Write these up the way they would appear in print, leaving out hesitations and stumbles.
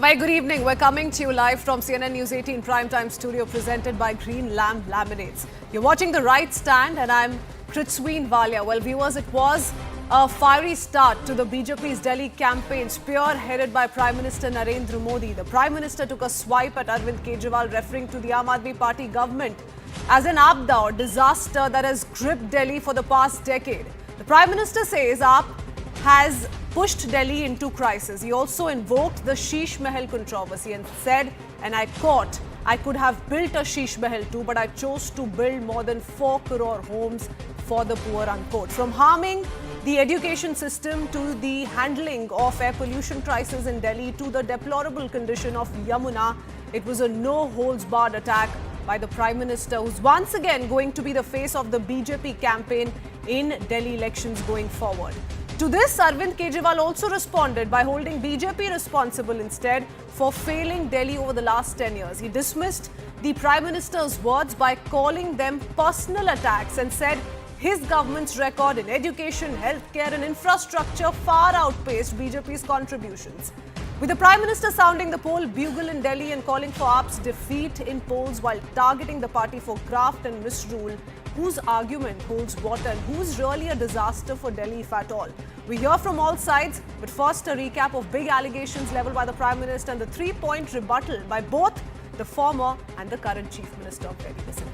very good evening. We're coming to you live from CNN News 18 Primetime Studio presented by Green Lamb Laminates. You're watching The Right Stand and I'm Kritsween Walia. Well, viewers, it was a fiery start to the BJP's Delhi campaign spearheaded by Prime Minister Narendra Modi. The Prime Minister took a swipe at Arvind Kejriwal, referring to the Aam Aadmi Party government as an Aapda or disaster that has gripped Delhi for the past decade. The Prime Minister says AAP has pushed Delhi into crisis. He also invoked the Sheesh Mahal controversy and said, and I quote, "I could have built a Sheesh Mahal too, but I chose to build more than 4 crore homes for the poor," unquote. From harming the education system to the handling of air pollution crisis in Delhi to the deplorable condition of Yamuna, it was a no-holds-barred attack by the Prime Minister, who's once again going to be the face of the BJP campaign in Delhi elections going forward. To this, Arvind Kejriwal also responded by holding BJP responsible instead for failing Delhi over the last 10 years. He dismissed the Prime Minister's words by calling them personal attacks and said his government's record in education, healthcare and infrastructure far outpaced BJP's contributions. With the Prime Minister sounding the poll bugle in Delhi and calling for AAP's defeat in polls while targeting the party for graft and misrule, whose argument holds water and who's really a disaster for Delhi, if at all? We hear from all sides, but first a recap of big allegations leveled by the Prime Minister and the 3-point rebuttal by both the former and the current Chief Minister of Delhi. Listen.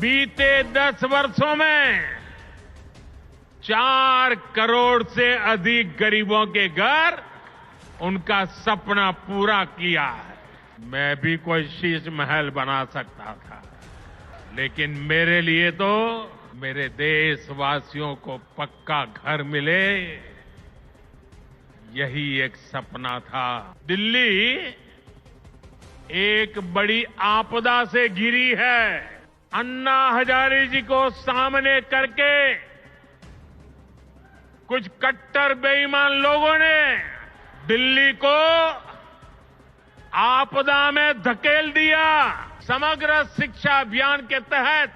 बीते 10 वर्षों में 4 करोड़ से अधिक गरीबों के घर उनका सपना पूरा किया है। मैं भी कोई शीश महल बना सकता था, लेकिन मेरे लिए तो मेरे देशवासियों को पक्का घर मिले, यही एक सपना था। दिल्ली एक बड़ी आपदा से घिरी है। अन्ना हजारे जी को सामने करके कुछ कट्टर बेईमान लोगों ने दिल्ली को आपदा में धकेल दिया। समग्र शिक्षा अभियान के तहत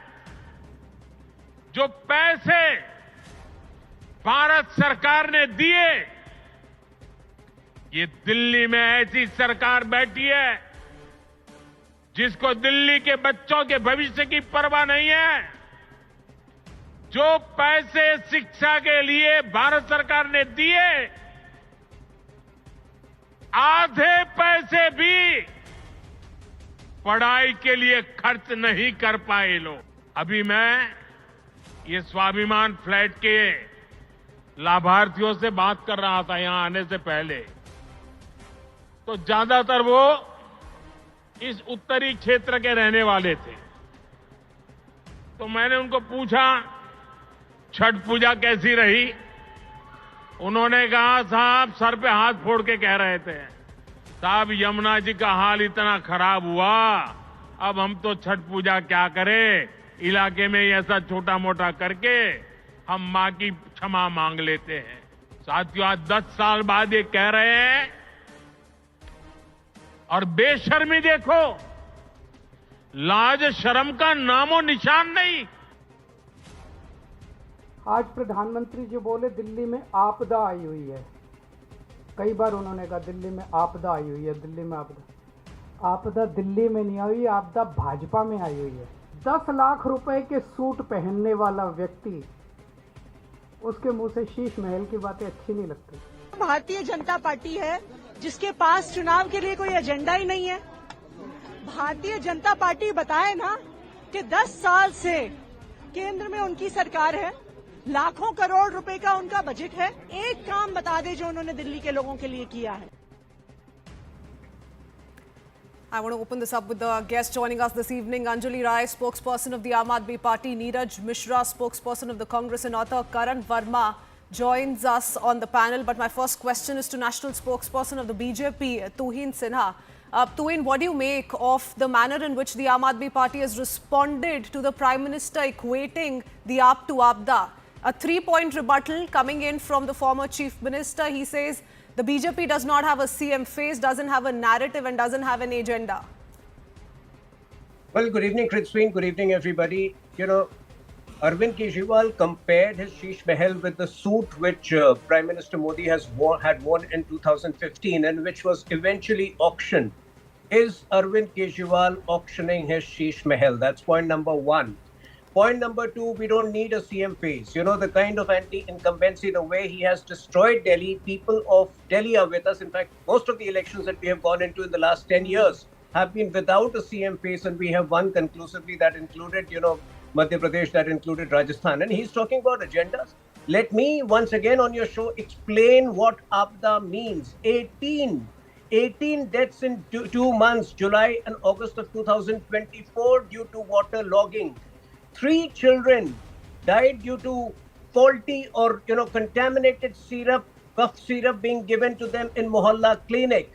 जो पैसे भारत सरकार ने दिए, ये दिल्ली में ऐसी सरकार बैठी है जिसको दिल्ली के बच्चों के भविष्य की परवाह नहीं है। जो पैसे शिक्षा के लिए भारत सरकार ने दिए, आधे पैसे भी पढ़ाई के लिए खर्च नहीं कर पाए लोग। अभी मैं ये स्वाभिमान फ्लैट के लाभार्थियों से बात कर रहा था यहां आने से पहले, तो ज्यादातर वो इस उत्तरी क्षेत्र के रहने वाले थे। तो मैंने उनको पूछा छठ पूजा कैसी रही। उन्होंने कहा, साहब सर पे हाथ फोड़ के कह रहे थे, साहब यमुना जी का हाल इतना खराब हुआ, अब हम तो छठ पूजा क्या करें, इलाके में ऐसा छोटा मोटा करके हम मां की क्षमा मांग लेते हैं। साथियों, आज 10 साल बाद ये कह रहे हैं, और बेशर्मी देखो, लाज शर्म का नामो निशान नहीं। आज प्रधानमंत्री जी बोले दिल्ली में आपदा आई हुई है। कई बार उन्होंने कहा दिल्ली में आपदा आई हुई है, दिल्ली में आपदा। आपदा दिल्ली में नहीं आई, आपदा भाजपा में आई हुई है। 10 लाख रुपए के सूट पहनने वाला व्यक्ति, उसके मुंह से शीश महल की बातें अच्छी नहीं लगती। भारतीय जनता पार्टी है जिसके पास चुनाव के लिए कोई एजेंडा ही नहीं है। भारतीय जनता पार्टी बताए ना कि 10 साल से केंद्र में उनकी सरकार है, लाखों करोड़ रुपए का उनका बजट है। एक काम बता दे जो उन्होंने दिल्ली के लोगों के लिए किया है। I want to open this up with the guest joining us this evening. Anjali Rai, spokesperson of the Aam Aadmi Party. Neeraj Mishra, spokesperson of the Congress, and author Karan Verma joins us on the panel. But my first question is to national spokesperson of the BJP, Tuhin Sinha. Tuhin, what do you make of the manner in which the Aam Aadmi Party has responded to the Prime Minister equating the AAP to Aapda? A 3-point rebuttal coming in from the former Chief Minister. He says the BJP does not have a CM face, doesn't have a narrative and doesn't have an agenda. Well, good evening, Kritsween. Good evening, everybody. You know, Arvind Kejriwal compared his Sheesh Mahal with the suit which Prime Minister Modi had worn in 2015 and which was eventually auctioned. Is Arvind Kejriwal auctioning his Sheesh Mahal? That's point number one. Point number two, we don't need a CM phase. You know, the kind of anti-incumbency, the way he has destroyed Delhi, people of Delhi are with us. In fact, most of the elections that we have gone into in the last 10 years have been without a CM phase, and we have won conclusively. That included, Madhya Pradesh, that included Rajasthan. And he's talking about agendas. Let me, once again on your show, explain what Aapda means. 18 deaths in 2 months, July and August of 2024 due to water logging. 3 children died due to faulty or contaminated syrup, cough syrup being given to them in Mohalla clinic.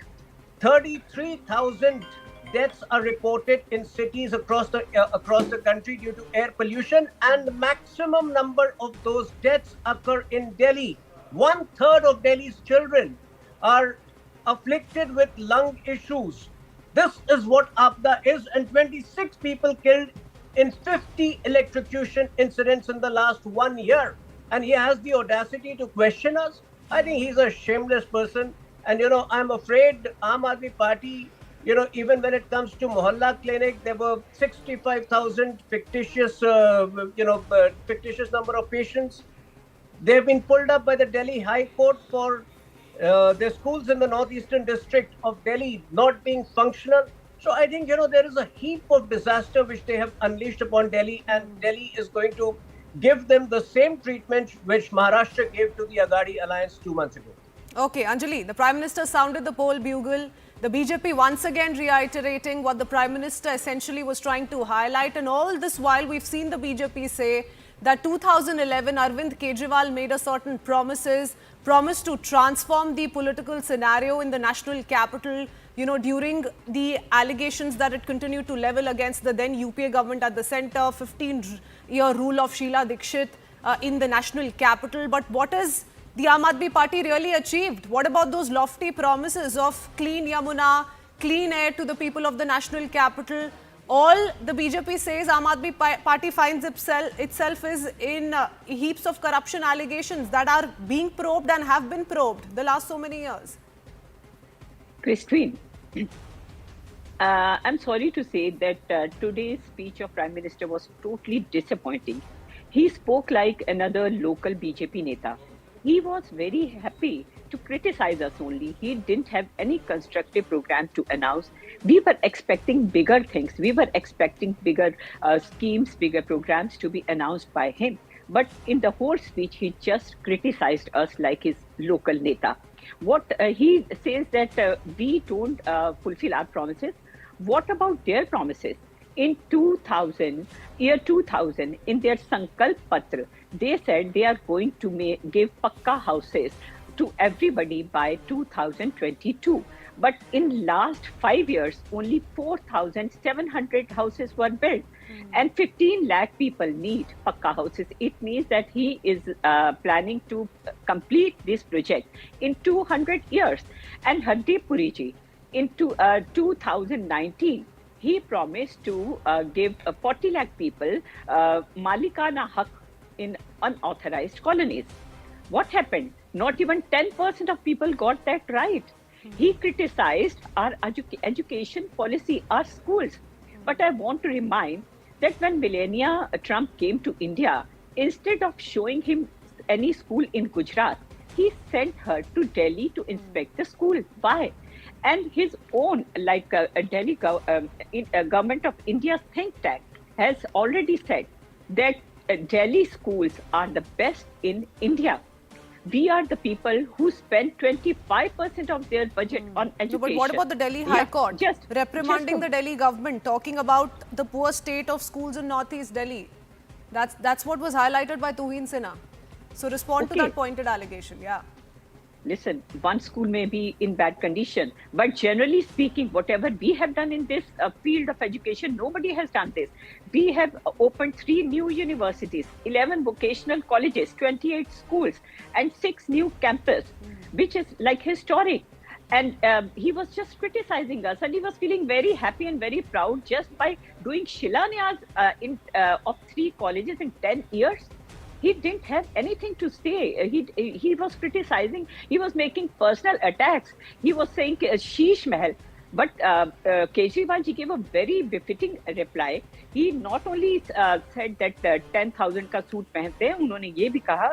33,000 deaths are reported in cities across the country due to air pollution, and the maximum number of those deaths occur in Delhi. 1/3 of Delhi's children are afflicted with lung issues. This is what Aapda is, and 26 people killed in 50 electrocution incidents in the last 1 year. And he has the audacity to question us. I think he's a shameless person. And, I'm afraid Aam Aadmi Party, even when it comes to Mohalla Clinic, there were 65,000 fictitious number of patients. They've been pulled up by the Delhi High Court for their schools in the northeastern district of Delhi not being functional. So I think, there is a heap of disaster which they have unleashed upon Delhi, and Delhi is going to give them the same treatment which Maharashtra gave to the Aghadi Alliance 2 months ago. Okay, Anjali, the Prime Minister sounded the poll bugle. The BJP once again reiterating what the Prime Minister essentially was trying to highlight. And all this while, we've seen the BJP say that 2011, Arvind Kejriwal made a certain promise to transform the political scenario in the national capital, during the allegations that it continued to level against the then UPA government at the center, 15-year rule of Sheila Dikshit in the national capital. But what has the Aam Aadmi Party really achieved? What about those lofty promises of clean Yamuna, clean air to the people of the national capital? All the BJP says Aam Aadmi Party finds itself is in heaps of corruption allegations that are being probed and have been probed the last so many years. Christine, I'm sorry to say that today's speech of Prime Minister was totally disappointing. He spoke like another local BJP neta. He was very happy to criticize us only. He didn't have any constructive program to announce. We were expecting bigger things. We were expecting bigger schemes, bigger programs to be announced by him. But in the whole speech, he just criticized us like his local neta. What he says that we don't fulfill our promises. What about their promises? In 2000, in their Sankalp Patra, they said they are going to give Pakka houses to everybody by 2022. But in last 5 years, only 4,700 houses were built. And 15 lakh people need Pakka houses. It means that he is planning to complete this project in 200 years. And Hardeep Puri ji, in 2019, he promised to give 40 lakh people Malikana Haq in unauthorized colonies. What happened? Not even 10% of people got that right. He criticized our education policy, our schools. But I want to remind that when Melania Trump came to India, instead of showing him any school in Gujarat, he sent her to Delhi to inspect the school. Why? And his own, Delhi Government of India's think tank has already said that Delhi schools are the best in India. We are the people who spend 25% of their budget on education. No, but what about the Delhi High Court reprimanding the Delhi government, talking about the poor state of schools in Northeast Delhi? That's what was highlighted by Tuhin Sinha. So respond to that pointed allegation. Yeah. Listen, one school may be in bad condition, but generally speaking, whatever we have done in this field of education, nobody has done this. We have opened 3 new universities, 11 vocational colleges, 28 schools, and 6 new campuses, which is like historic. And he was just criticizing us, and he was feeling very happy and very proud just by doing Shilanyas of 3 colleges in 10 years. He didn't have anything to say. He was criticizing. He was making personal attacks. He was saying Sheesh Mahal. But Kejriwal ji gave a very befitting reply. He not only said that 10,000 का suit पहनते हैं, उन्होंने ये भी कहा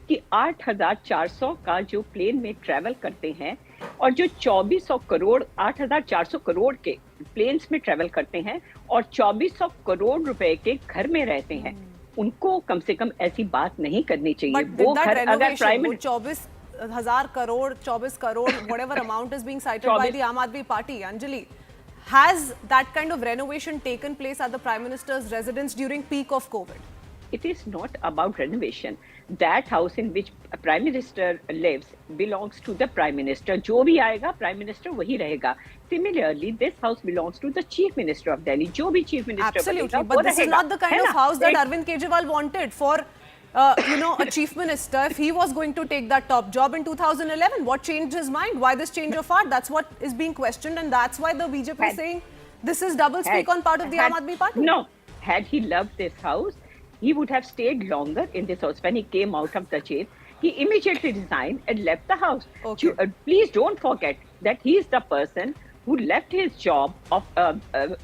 कि 8,400 का जो प्लेन में ट्रैवल करते हैं और जो 2,400 करोड़ 8,400 करोड़ के प्लेन्स में ट्रैवल करते हैं और 2,400 करोड़ रुपए के घर में रहते हैं, उनको कम से कम ऐसी बात नहीं करनी चाहिए। वो घर अगर prime 24,000 crore 24 crore whatever amount is being cited by the Aam Aadmi Party, Anjali, has that kind of renovation taken place at the Prime Minister's residence during peak of COVID? It is not about renovation. That house in which a Prime Minister lives belongs to the Prime Minister. जो भी आएगा Prime Minister वही रहेगा. Similarly, this house belongs to the Chief Minister of Delhi. जो भी Chief Minister Absolutely, but this is not the kind of house that Arvind Kejriwal wanted for a chief minister. If he was going to take that top job in 2011, what changed his mind? Why this change of heart? That's what is being questioned, and that's why the BJP is saying this is double speak on part of the Aam Aadmi Party. No, had he loved this house, he would have stayed longer in this house. When he came out of the jail, he immediately resigned and left the house. Okay. Please don't forget that he is the person who left his job of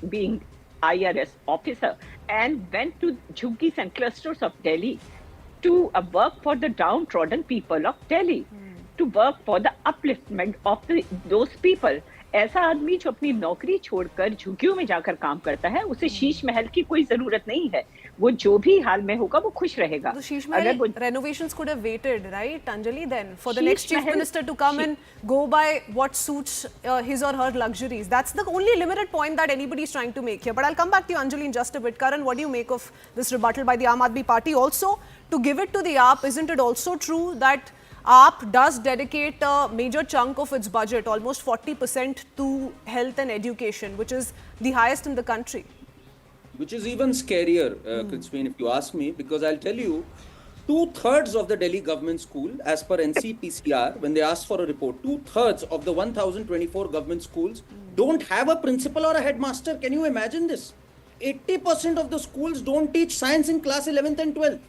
being IRS officer and went to jhuggies and clusters of Delhi to work for the downtrodden people of Delhi, to work for the upliftment of those people. ऐसा आदमी जो अपनी नौकरी छोड़कर झुग्गियों में जाकर काम करता है, उसे शीश महल की कोई जरूरत नहीं है। वो जो भी हाल में होगा वो खुश रहेगा। So Sheesh Mahal renovations could have waited, right, Anjali, then for the next chief minister to come and go by what suits his or her luxuries. That's the only limited point that anybody is trying to make here. But I'll come back to you, Anjali, in just a bit. Karan, what do you make of this rebuttal by the Aam Aadmi Party? Also, to give it to the AAP, isn't it also true that AAP does dedicate a major chunk of its budget, almost 40%, to health and education, which is the highest in the country? Which is even scarier, Kritsveen, if you ask me, because I'll tell you, 2/3 of the Delhi government school, as per NCPCR, when they asked for a report, 2/3 of the 1,024 government schools don't have a principal or a headmaster. Can you imagine this? 80% of the schools don't teach science in class 11th and 12th.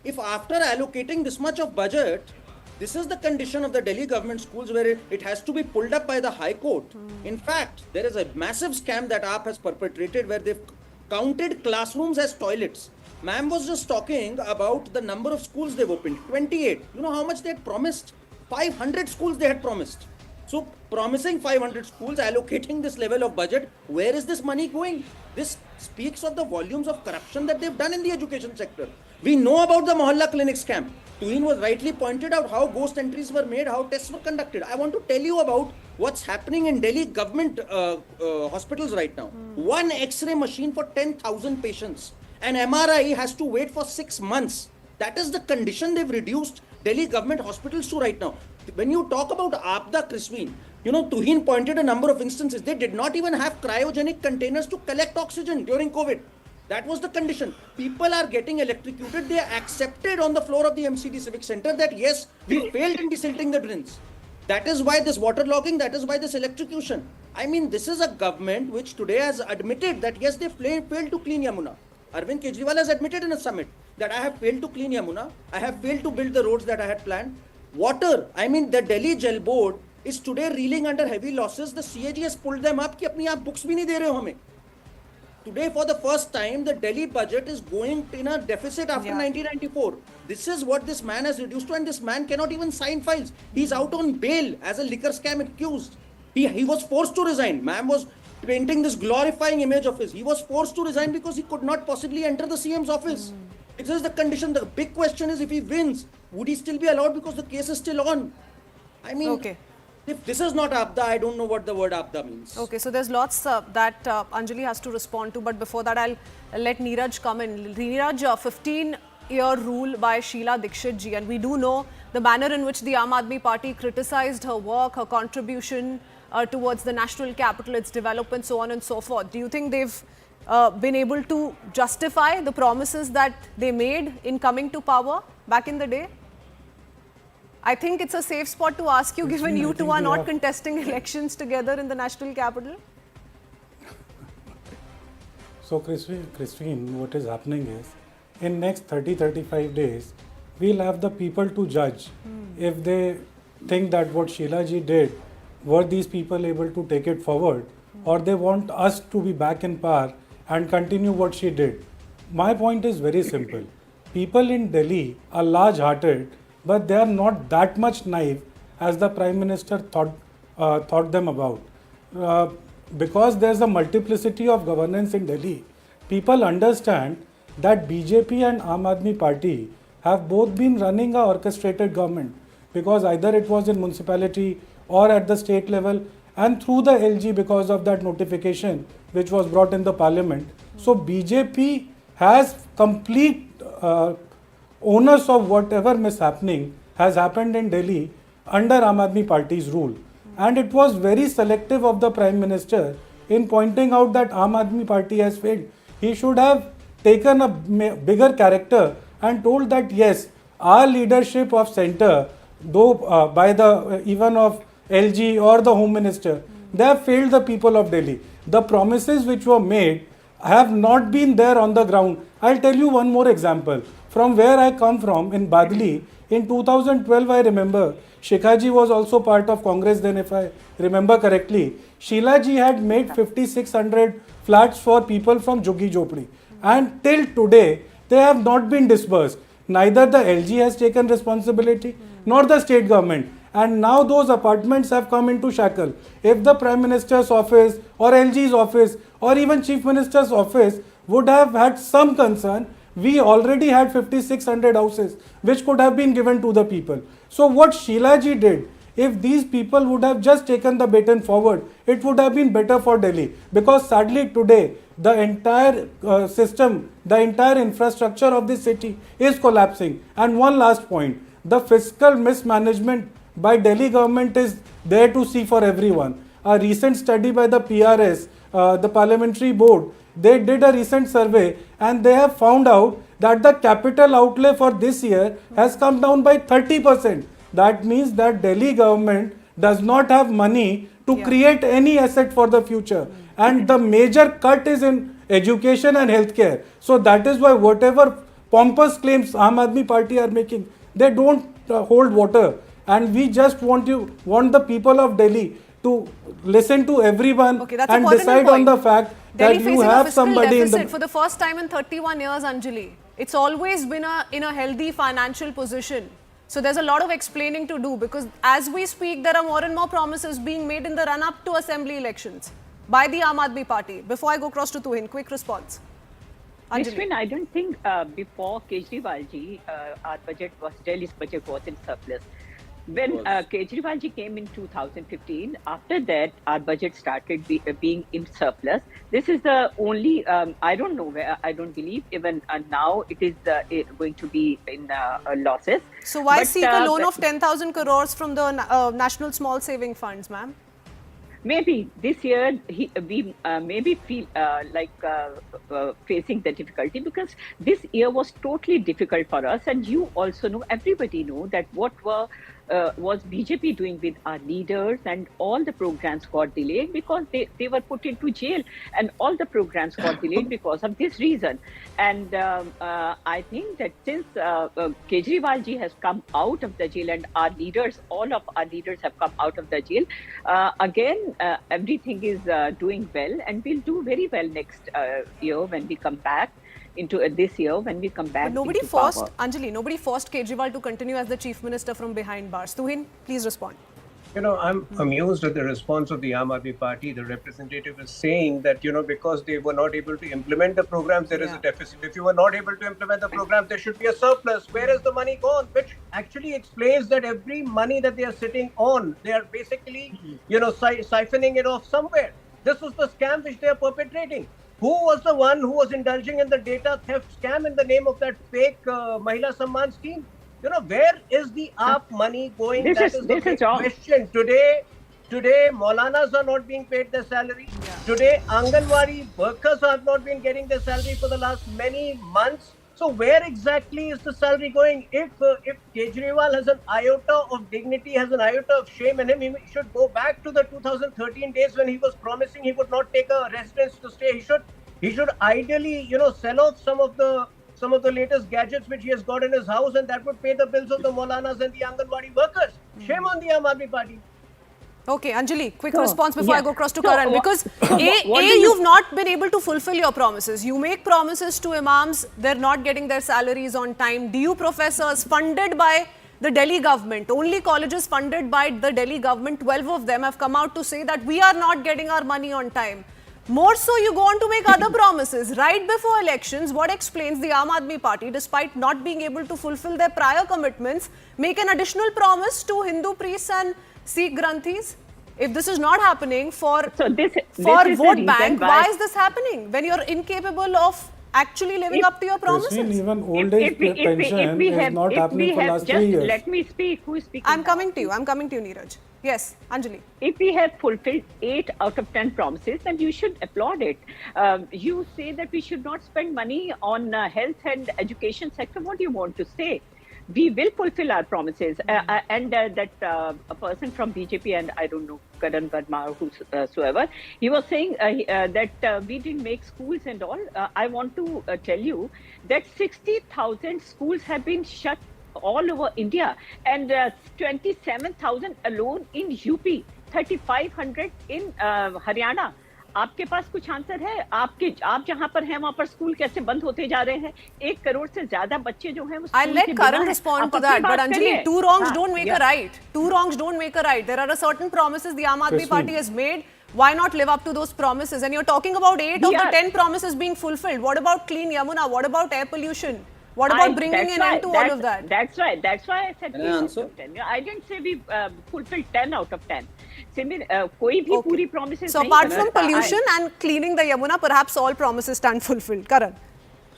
If after allocating this much of budget, this is the condition of the Delhi government schools where it has to be pulled up by the High Court. In fact, there is a massive scam that AAP has perpetrated where they've counted classrooms as toilets. Ma'am was just talking about the number of schools they've opened, 28. You know how much they had promised? 500 schools they had promised. So promising 500 schools, allocating this level of budget, where is this money going? This speaks of the volumes of corruption that they've done in the education sector. We know about the Mohalla clinic scam. Tuhin was rightly pointed out how ghost entries were made, how tests were conducted. I want to tell you about what's happening in Delhi government hospitals right now. One X-ray machine for 10,000 patients. An MRI has to wait for 6 months. That is the condition they've reduced Delhi government hospitals to right now. When you talk about Aapda, Krishveen, you know, Tuhin pointed a number of instances. They did not even have cryogenic containers to collect oxygen during COVID. That was the condition. People are getting electrocuted. They accepted on the floor of the MCD Civic Center that yes, we failed in desilting the drains. That is why this waterlogging, that is why this electrocution. I mean, this is a government which today has admitted that yes, they failed to clean Yamuna. Arvind Kejriwal has admitted in a summit that I have failed to clean Yamuna. I have failed to build the roads that I had planned. Water, I mean, the Delhi Jal Board is today reeling under heavy losses. The CAG has pulled them up कि अपनी आप books भी नहीं दे रहे हो हमें. Today, for the first time, the Delhi budget is going in a deficit after 1994. This is what this man has reduced to, and this man cannot even sign files. He's out on bail as a liquor scam accused. He was forced to resign. Man was painting this glorifying image of his. He was forced to resign because he could not possibly enter the CM's office. This is the condition. The big question is, if he wins, would he still be allowed because the case is still on? I mean... Okay. If this is not Aapda, I don't know what the word Aapda means. Okay, so there's lots that Anjali has to respond to, but before that I'll let Neeraj come in. Neeraj, 15-year rule by Sheila Dikshit ji, and we do know the manner in which the Aam Aadmi Party criticized her work, her contribution towards the national capital, its development, so on and so forth. Do you think they've been able to justify the promises that they made in coming to power back in the day? I think it's a safe spot to ask you, given I you think two are we not have- contesting elections together in the national capital. So Christine, what is happening is, in next 30-35 days, we'll have the people to judge if they think that what Sheila ji did, were these people able to take it forward, or they want us to be back in power and continue what she did. My point is very simple. People in Delhi are large-hearted, but they are not that much naive as the Prime Minister thought them about. Because there's a multiplicity of governance in Delhi, people understand that BJP and Aam Aadmi Party have both been running a orchestrated government, because either it was in municipality or at the state level, and through the LG because of that notification which was brought in the parliament. So BJP has complete onus of whatever mishappening has happened in Delhi under Aam Aadmi Party's rule. And it was very selective of the Prime Minister in pointing out that Aam Aadmi Party has failed. He should have taken a bigger character and told that yes, our leadership of centre, though by the even of LG or the Home Minister, they have failed the people of Delhi. The promises which were made have not been there on the ground. I'll tell you one more example. From where I come from, in Badli, in 2012 I remember, Shikha ji was also part of Congress then, if I remember correctly. Sheila ji had made 5,600 flats for people from Juggi Jhopdi. And till today, they have not been disbursed. Neither the LG has taken responsibility, nor the state government. And now those apartments have come into shackle. If the Prime Minister's office or LG's office or even Chief Minister's office would have had some concern, we already had 5,600 houses which could have been given to the people. So what Sheila ji did, if these people would have just taken the baton forward, it would have been better for Delhi. Because sadly today, the entire system, the entire infrastructure of this city is collapsing. And one last point, the fiscal mismanagement by Delhi government is there to see for everyone. A recent study by the PRS, the Parliamentary Board, they did a recent survey and they have found out that the capital outlay for this year has come down by 30%. That means that Delhi government does not have money to create any asset for the future. And the major cut is in education and healthcare. So that is why whatever pompous claims Aam Aadmi Party are making, they don't hold water. And we just want the people of Delhi to listen to everyone and decide on the fact Delhi that you have somebody in the... For the first time in 31 years, Anjali, it's always been in a healthy financial position. So there's a lot of explaining to do, because as we speak, there are more and more promises being made in the run-up to assembly elections by the Aam Aadmi Party. Before I go across to Tuhin, quick response. Ashwin, I don't think before Kejriwal ji, Delhi's budget was in surplus. When Kejriwal ji came in 2015, after that, our budget started being in surplus. This is the only, I don't know where, I don't believe even now it is going to be in losses. So why seek a loan of 10,000 crores from the National Small Saving Funds, ma'am? Maybe this year we maybe feel like facing the difficulty, because this year was totally difficult for us, and you also know, everybody know that what was BJP doing with our leaders, and all the programs got delayed because they were put into jail, and all the programs got delayed because of this reason. And I think that since Kejriwal ji has come out of the jail, and our leaders, all of our leaders have come out of the jail, again everything is doing well, and we'll do very well next year when we come back into this year, when we come back. But nobody into forced, power. Anjali, nobody forced Kejriwal to continue as the Chief Minister from behind bars. Tuhin, please respond. You know, I'm amused at the response of the Aam Aadmi Party. The representative is saying that, you know, because they were not able to implement the programs, there is a deficit. If you were not able to implement the programs, there should be a surplus. Where is the money gone? Which actually explains that every money that they are sitting on, they are basically, you know, siphoning it off somewhere. This was the scam which they are perpetrating. Who was the one who was indulging in the data theft scam in the name of that fake Mahila Samman scheme? You know, where is the AAP money going? That is the big question. Today, Maulanas are not being paid their salary. Today, Anganwadi workers have not been getting their salary for the last many months. So where exactly is the salary going? If Kejriwal has an iota of dignity, has an iota of shame in him, he should go back to the 2013 days when he was promising he would not take a residence to stay. He should ideally, sell off some of the latest gadgets which he has got in his house, and that would pay the bills of the Maulanas and the Anganwadi workers. Shame on the Aam Aadmi Party. Okay, Anjali, quick response before I go across to So, Karan. Because you've not been able to fulfill your promises. You make promises to imams, they're not getting their salaries on time. DU professors funded by the Delhi government, only colleges funded by the Delhi government, 12 of them have come out to say that we are not getting our money on time. More so, you go on to make other promises. Right before elections, what explains the Aam Aadmi Party, despite not being able to fulfill their prior commitments, make an additional promise to Hindu priests and Sikh Granthis? If this is not happening for So this is the vote reason bank, why- why is this happening when you're incapable of actually living up to your Christine, promises? even old age pension is not happening for last 3 years. Let me speak. Who is speaking? I'm now? coming to you, Neeraj. Yes, Anjali. If we have fulfilled 8 out of 10 promises, then you should applaud it. You say that we should not spend money on health and education sector. What do you want to say? We will fulfill our promises. That a person from BJP, and I don't know, Karan Verma or whosoever, he was saying that we didn't make schools and all. I want to tell you that 60,000 schools have been shut all over India, and 27,000 alone in UP, 3,500 in Haryana. आपके पास कुछ answer है? आप जहां पर हैं वहां पर school कैसे बंद होते जा रहे हैं? 1 करोड़ से ज्यादा बच्चे जो हैं वो I'll स्कूल let के बिना Karan हैं। respond आप to अपनी that. बात But Anjali, करिए। 2 wrongs हाँ, don't make yeah. a right. 2 wrongs don't make a right. There are certain promises the Aam Aadmi Christine. Party has made. Why not live up to those promises? And you're talking about 8 of We the are- 10 promises being fulfilled. What about clean Yamuna? What about air pollution? What about bringing That's an why- end to all of that? That's right. That's why I said Can I 8 out answer? of 10. I didn't say we fulfilled 10 out of 10. कोई भी Okay. पूरी promises So नहीं apart कर from सकता। pollution and cleaning the Yamuna, perhaps all promises stand fulfilled. Karan.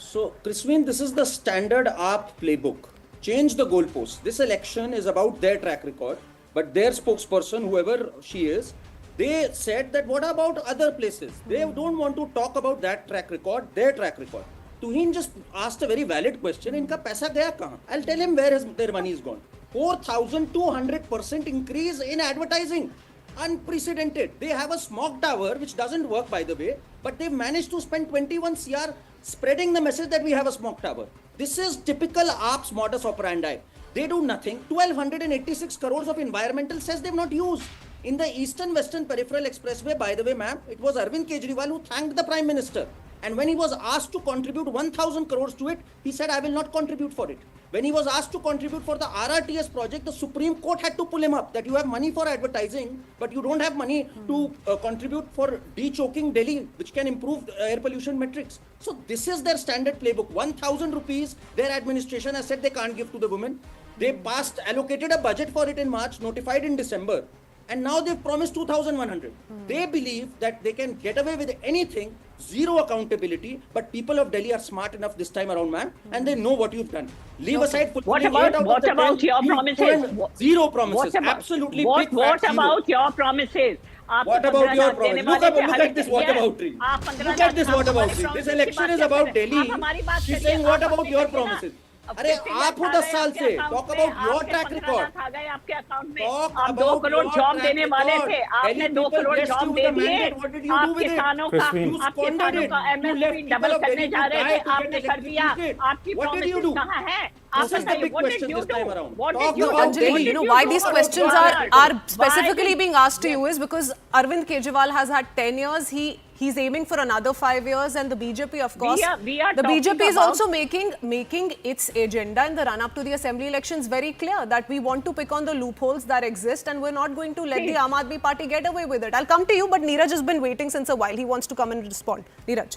So, Christine, this is the standard AAP playbook. Change the goalposts. This election is about their track record, but their spokesperson, whoever she is, they said that what about other places? They don't want to talk about that track record, their track record. Tuhin just asked a very valid question. Inka paisa gaya kahan? I'll tell him where their money is gone. 4,200% increase in advertising. Unprecedented. They have a smog tower which doesn't work, by the way, but they've managed to spend 21 CR spreading the message that we have a smog tower. This is typical AAP's modus operandi. They do nothing. 1,286 crores of environmental cess they've not used. In the Eastern Western Peripheral Expressway, by the way, ma'am, it was Arvind Kejriwal who thanked the Prime Minister. And when he was asked to contribute 1,000 crores to it, he said, I will not contribute for it. When he was asked to contribute for the RRTS project, the Supreme Court had to pull him up that you have money for advertising, but you don't have money to contribute for de-choking Delhi, which can improve air pollution metrics. So this is their standard playbook. 1,000 rupees, their administration has said they can't give to the women. They allocated a budget for it in March, notified in December. And now they've promised 2,100. They believe that they can get away with anything, zero accountability, but people of Delhi are smart enough this time around, ma'am, and they know what you've done. Leave aside What fulfilling 8 out of about the 10, your you've promises? given zero promises. Absolutely What big fat zero. about your promises? What about your promise? Look at this whataboutery. Look at this whataboutery. This election is about Delhi. She's saying what about your promises? अरे आप हो 10 साल से talk about your track record आपके account में Talk आप 2 about crore your job track देने वाले record. थे आपने Delhi 2 people crore blessed job you they with the दिए mandate. What did you आप do with it? किसानों का Christine. You आप squandered किसानों it. का You left MSP people double of करने Delhi जा to रहे die थे to get आपने कर दिया electrocuted. आपकी What did you promises do? कहाँ है This is the big what did question you this time do around. what Talk did you do about Anjali, Delhi. you know What why did these you do? questions Why are did- specifically being asked to you is because Arvind Kejriwal has had 10 years. He's aiming for another 5 years, and the BJP, of course, we are the talking BJP is about- also making its agenda in the run-up to the assembly elections very clear that we want to pick on the loopholes that exist, and we're not going to let the Aam Aadmi Party get away with it. I'll come to you, but Neeraj has been waiting since a while. He wants to come and respond. Neeraj.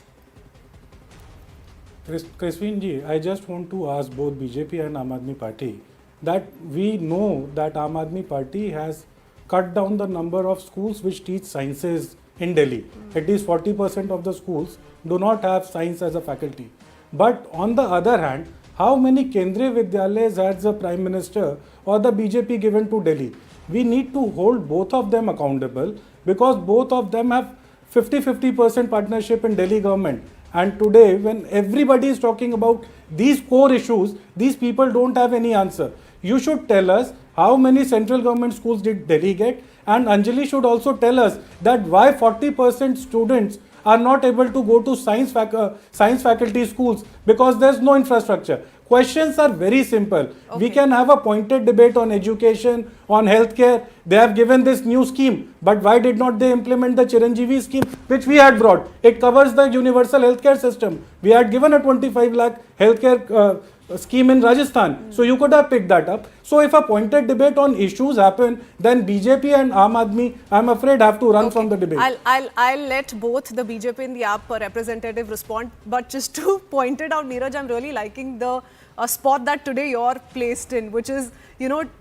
Christine ji, I just want to ask both BJP and Aam Aadmi Party that we know that Aam Aadmi Party has cut down the number of schools which teach sciences in Delhi. At least 40% of the schools do not have science as a faculty. But on the other hand, how many Kendriya Vidyalayas has the Prime Minister or the BJP given to Delhi? We need to hold both of them accountable because both of them have 50-50% partnership in Delhi government. And today, when everybody is talking about these core issues, these people don't have any answer. You should tell us how many central government schools did Delhi get, and Anjali should also tell us that why 40% students are not able to go to science faculty schools because there's no infrastructure. Questions are very simple. We can have a pointed debate on education, on healthcare. They have given this new scheme, but why did not they implement the Chiranjeevi scheme, which we had brought? It covers the universal healthcare system. We had given a 25 lakh healthcare scheme in Rajasthan. So you could have picked that up. So if a pointed debate on issues happen, then BJP and Aam Aadmi, I'm afraid, have to run from the debate. I'll let both the BJP and the AAP representative respond. But just to point it out, Neeraj, I'm really liking the spot that today you're placed in, which is,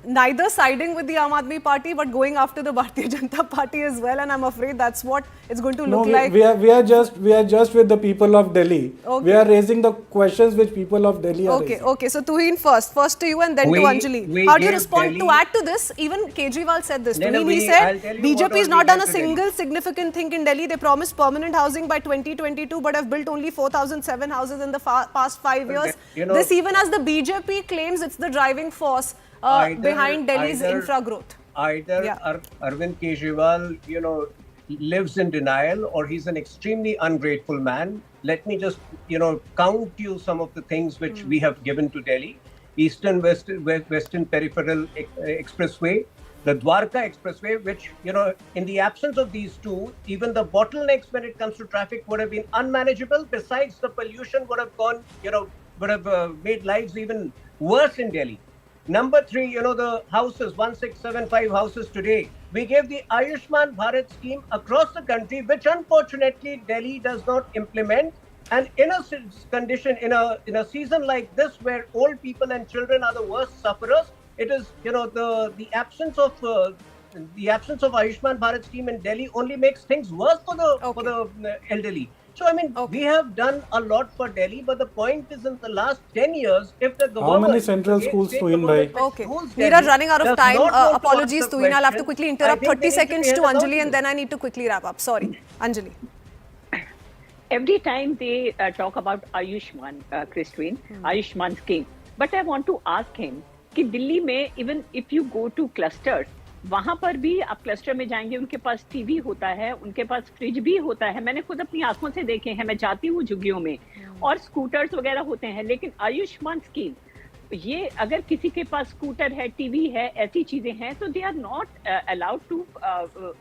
neither siding with the Aam Aadmi Party, but going after the Bharatiya Janata Party as well. And I'm afraid that's what it's going to look like. We are just with the people of Delhi. We are raising the questions which people of Delhi are raising. Okay. So Tuhin first to you and then to Anjali. How do you respond to add to this? Even Kejriwal said this. He said BJP has not done a single significant thing in Delhi. They promised permanent housing by 2022, but have built only 4,007 houses in the past 5 years. This even as the BJP claims it's the driving force behind Delhi's infra growth. Either Arvind Kejriwal, lives in denial, or he's an extremely ungrateful man. Let me just, count you some of the things which we have given to Delhi. Eastern Western Peripheral Expressway, the Dwarka Expressway, which, in the absence of these two, even the bottlenecks when it comes to traffic would have been unmanageable. Besides, the pollution would have gone, would have made lives even worse in Delhi. Number 3, the houses, 1675 houses today. We gave the Ayushman Bharat scheme across the country, which unfortunately Delhi does not implement. And in a condition, in a season like this, where old people and children are the worst sufferers, it is, the absence of Ayushman Bharat scheme in Delhi only makes things worse for the elderly. So, we have done a lot for Delhi, but the point is, in the last 10 years, if the government... How many central schools, Tuhin bhai? Okay. Neeraj, running out of time. Apologies, Tuhin. I'll have to quickly interrupt. 30 seconds to Anjali, and then I need to quickly wrap up. Sorry. Anjali. Every time they talk about Ayushman, Christine, Ayushman scheme, but I want to ask him, कि दिल्ली में even if you go to clusters, वहां पर भी आप cluster में जाएंगे, उनके पास TV होता है, उनके पास फ्रिज भी होता है. मैंने खुद अपनी आंखों से देखे हैं, मैं जाती हूँ झुग्गियों में, और स्कूटर्स वगैरह होते हैं. लेकिन आयुष्मान स्कीम, ये अगर किसी के पास स्कूटर है, टीवी है, ऐसी चीजें हैं, तो they are not allowed to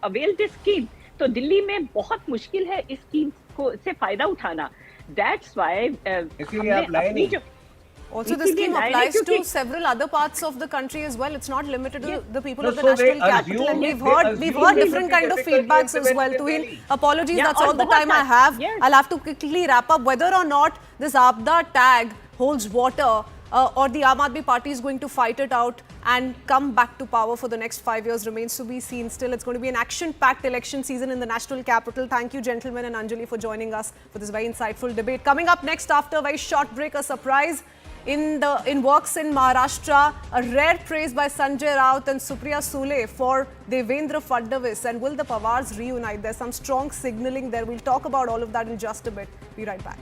avail this scheme. तो दिल्ली में बहुत मुश्किल है इस स्कीम को से फायदा उठाना. दैट्स व्हाई अपनी जो Also, the scheme applies to several other parts of the country as well. It's not limited to the people of the national capital. And we've heard different kind of feedbacks as well. Tuhin, apologies, that's all the time I have. I'll have to quickly wrap up. Whether or not this Aapda tag holds water, or the Aam Aadmi Party is going to fight it out and come back to power for the next 5 years remains to be seen. Still, it's going to be an action-packed election season in the national capital. Thank you, gentlemen, and Anjali for joining us for this very insightful debate. Coming up next, after a very short break, a surprise in works in Maharashtra, a rare praise by Sanjay Raut and Supriya Sule for Devendra Fadnavis. And will the Pawars reunite? There's some strong signalling there. We'll talk about all of that in just a bit. Be right back.